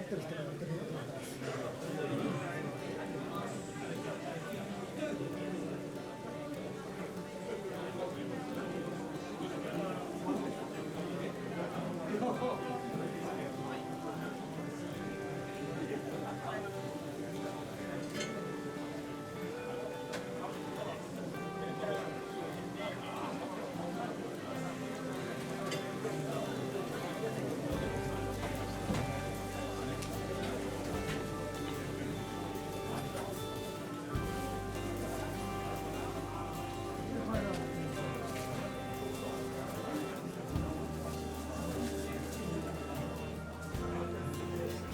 ってる人がやってることだから。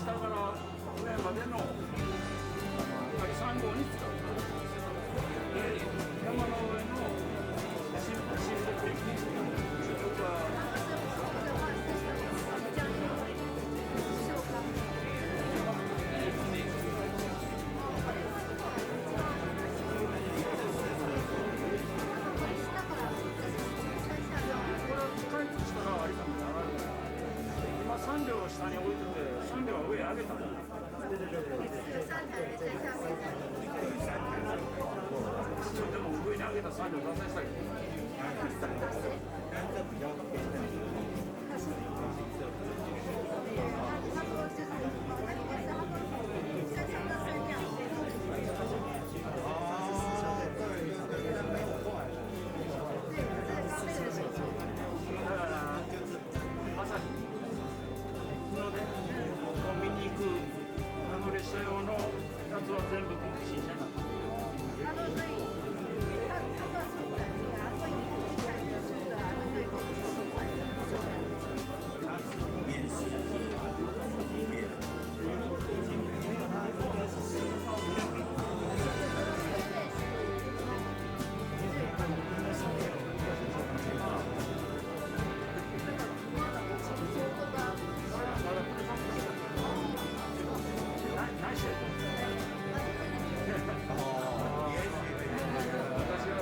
下から上までの仮3号に使う。で、山の上の新宿駅僕はこれ開通したらありさまに上がるから。今3両下に置いてて3両は上上げたんだ。でも上に上げた3両出させたけだから朝日のね、見に行くあの列車用のやつは全部新車になった。何してるの？私は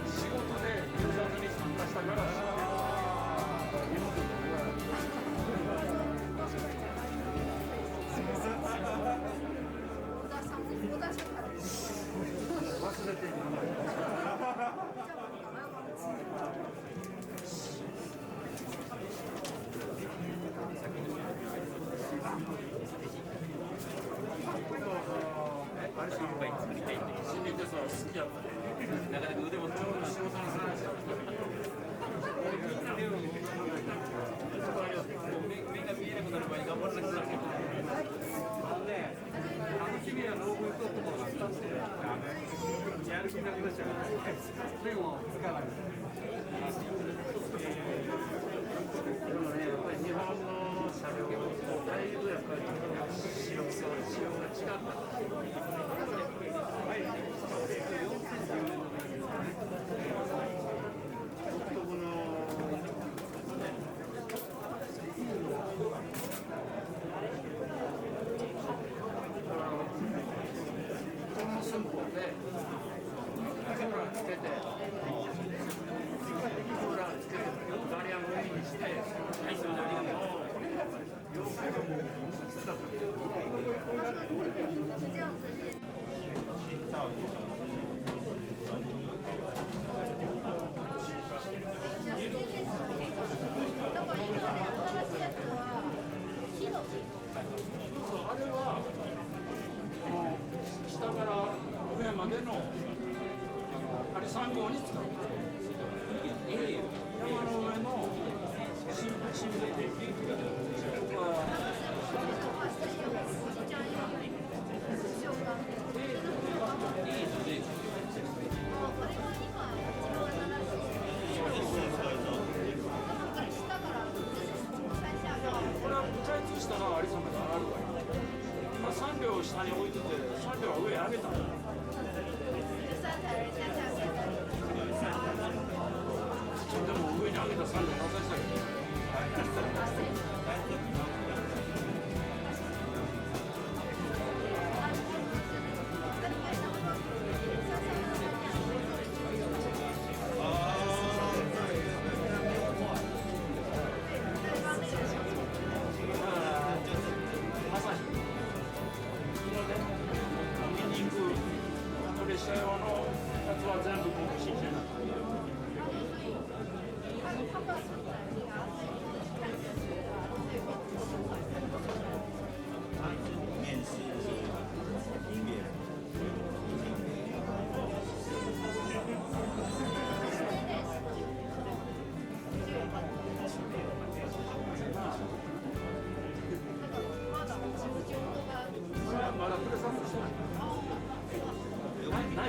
仕事でユーザーズに参加したから忘れてる名前あれさんが作りたいんで心理テストは好きだったね。なかなか腕もちょうど仕事の話目が見えなくなる前に頑張らなくなるけど君は老後行くところがあったんでやる気になりましたからでもつかないでもね、やっぱり日本の車両とだいぶやっぱり仕様が違った。独特のこの寸法でクーラーつけてガリアム海にしてアイスのガリアムを洋服がもうきつかった。あれは下から上までのあれ3号に使う。山の上の新宿駅僕はこれは開通したらありさまが上がるから、3両下に置いてて3両は上上げたんだ。でも上に上げた3両出させたけど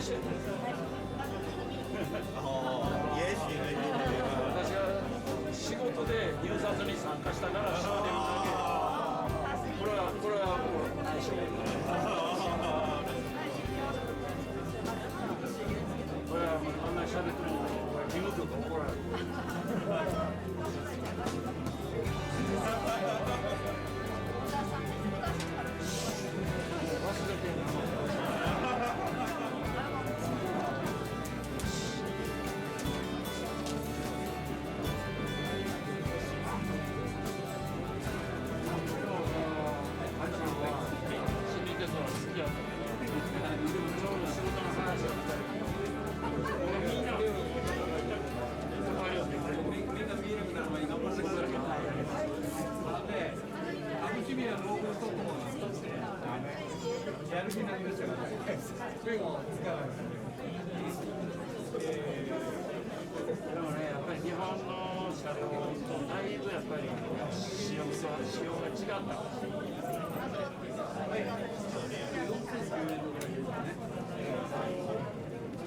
してる。也许私が仕事で入札に参加したから知ってるだけ。これはもうこれはあんなに喋っても義務局怒られる。忘れてるな。やる気になりましたからね。でも使わない。でもね、やっぱり日本の車両とだいぶやっぱり仕様が違った。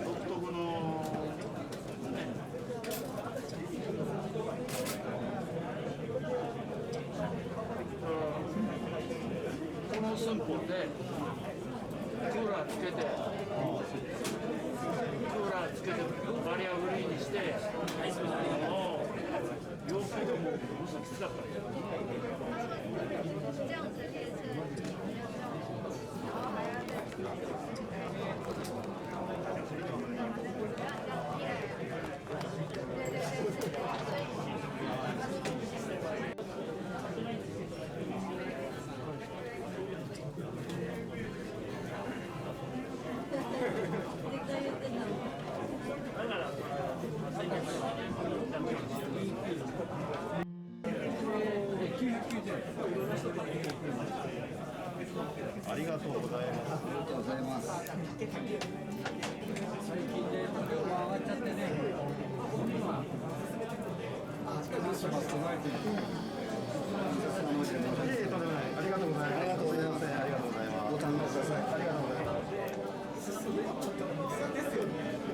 独特のね。この寸法でクーラーつけてバリアフリーにして要求でもものすごくきつかったんですよ。ありがとうございます。ありがとうございます。最近で量が上がっちゃってね。備えてる。とんでもない。ありがとうございます。ありがとうございます。ありがとうございます。ご堪能ください。ありがとうございます。ですよね。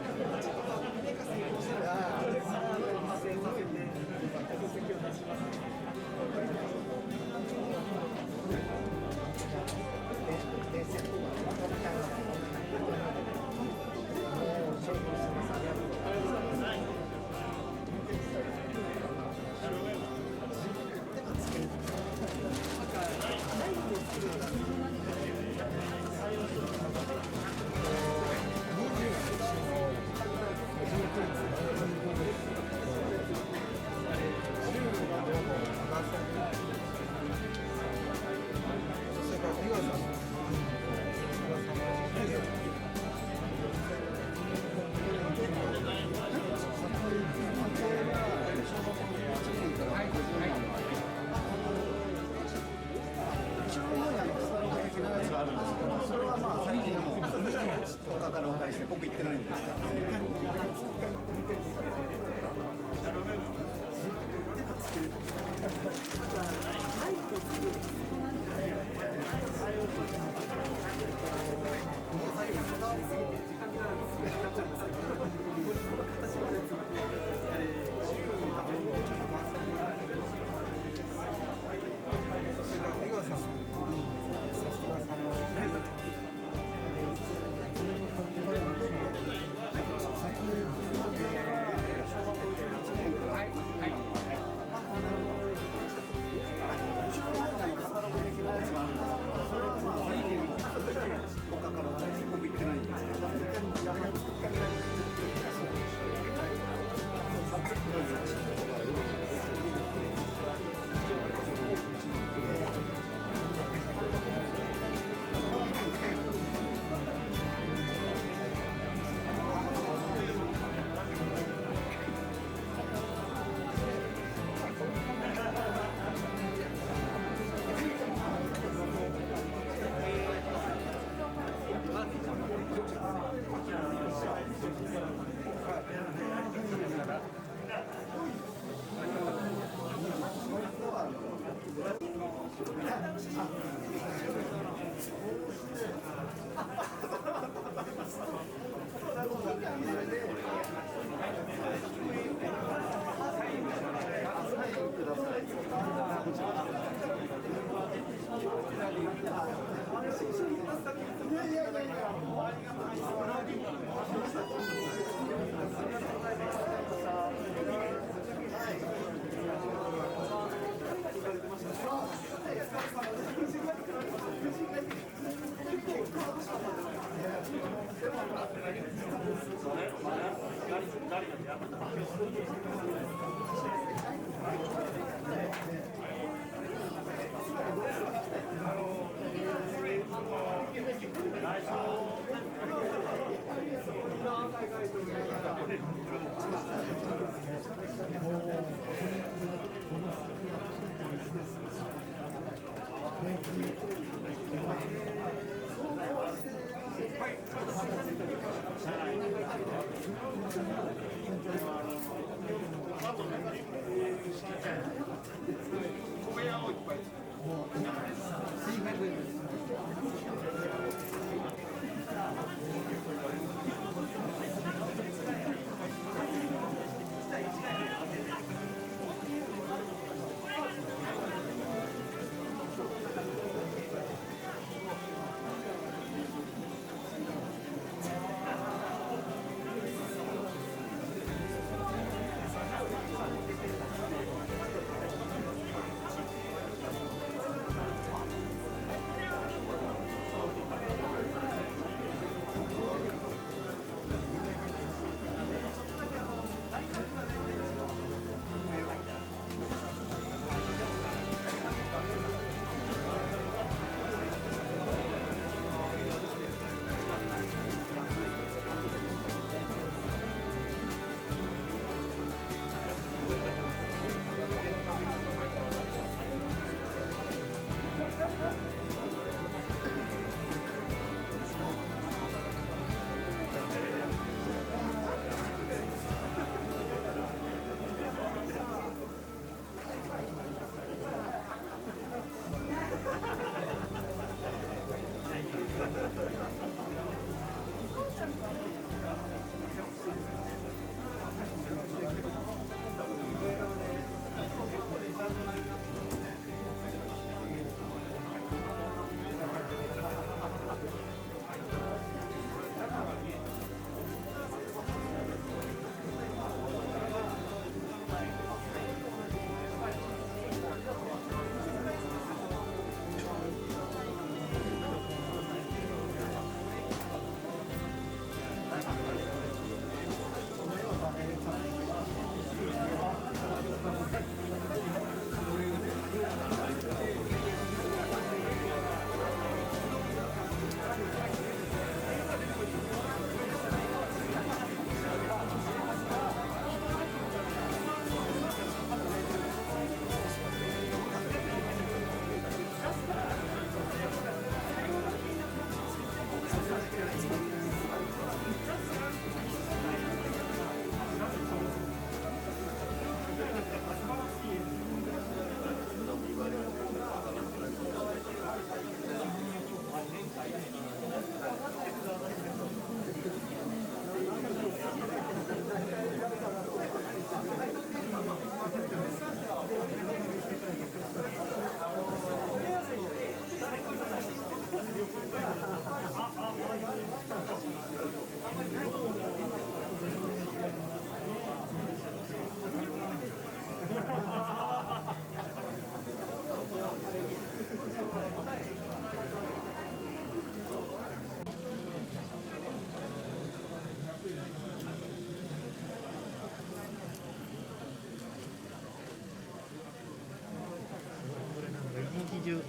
一日中来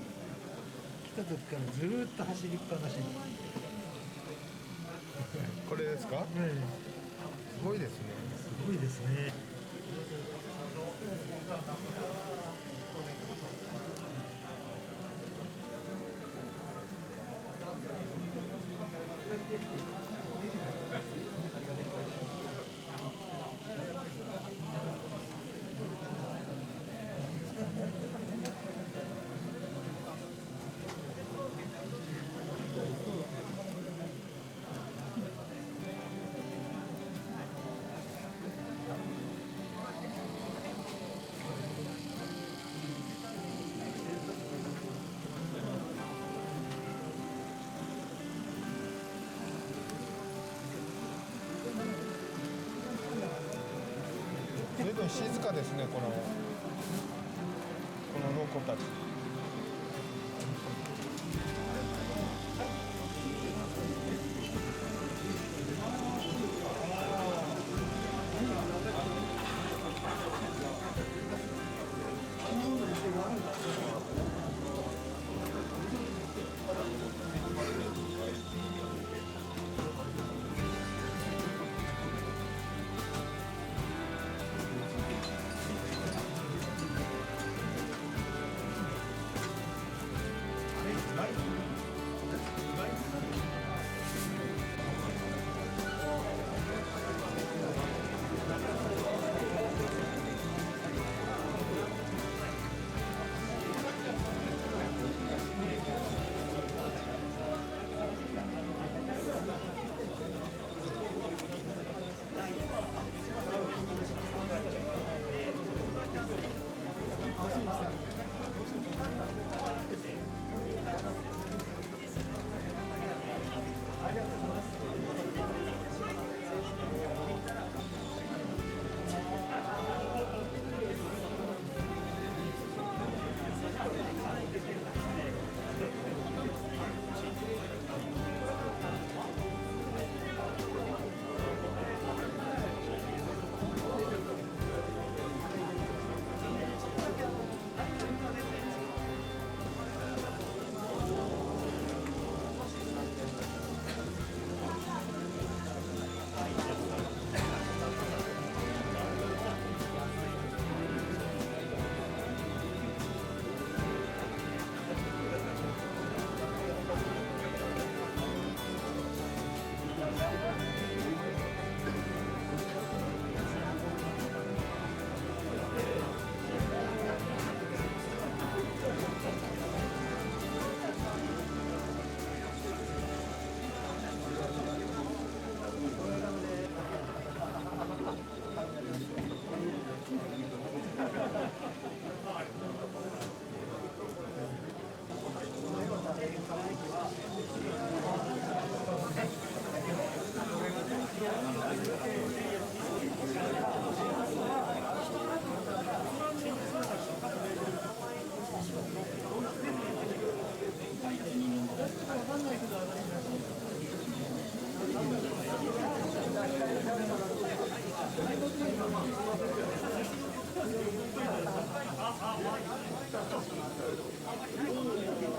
た時からずーっと走りっぱなし。これですか？すごいですね。すごいですね。たち。あ